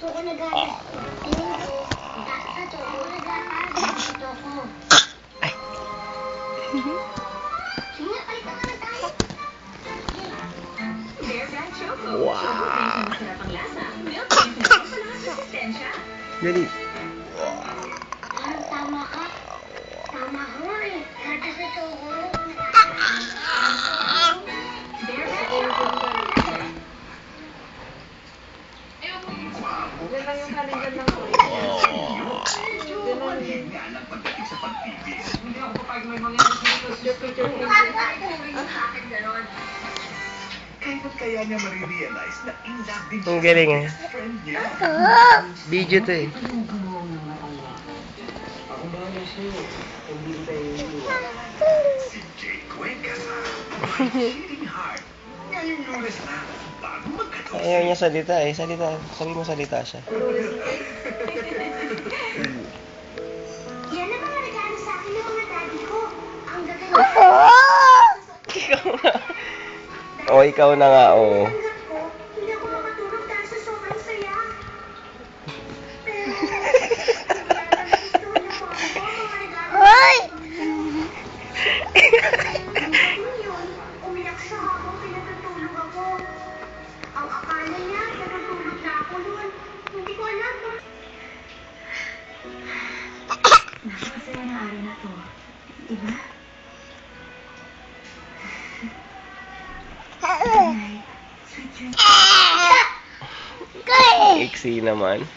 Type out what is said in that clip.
Gusto ko nagagas. Tingin ko, sa to, ako nagagas. Gusto ko. Ay. Sige, palit na nga tayo. Bear Brand Choco. Wow. Choco Crunch na masarap ang lasa. Milk Crunch na malakas resistensya. Dali. Parang tama ka. Tama ko eh. Kada sa choco. Bear Brand Choco. Yan lang yung kanin dyan lang po. Panhid nga lang pagdating sa pag-ibig. Hindi ako papayag may mga picture. Kailan kaya niya marirealize na in love din Ang galing eh. sa friend niya? Video to eh. Ako ba ang sa'yo? Hindi ko tayo iniwan. Si Jake Cuenca sa My Cheating Heart. Ngayong Lunes na, bago magkatapos. Ayaw niya salita eh. Salita. Sabi mo salita siya. Yan ang mga regalo sa akin ng mga daddy ko. Ang gaganda. Ikaw na. O, ikaw na nga, o. Tanggap ko, hindi ako makatulog dahil sa sobrang saya. Pero, gusto niyo po ako, mga regalo. Hoy! Yun, umiyak siya habang pinatutulog ako. Ang akala niya, natutulog na ako noon. Hindi ko alam kung... Napakasaya na araw na to. Diba? Good night. Sweet dreams. Iksi naman.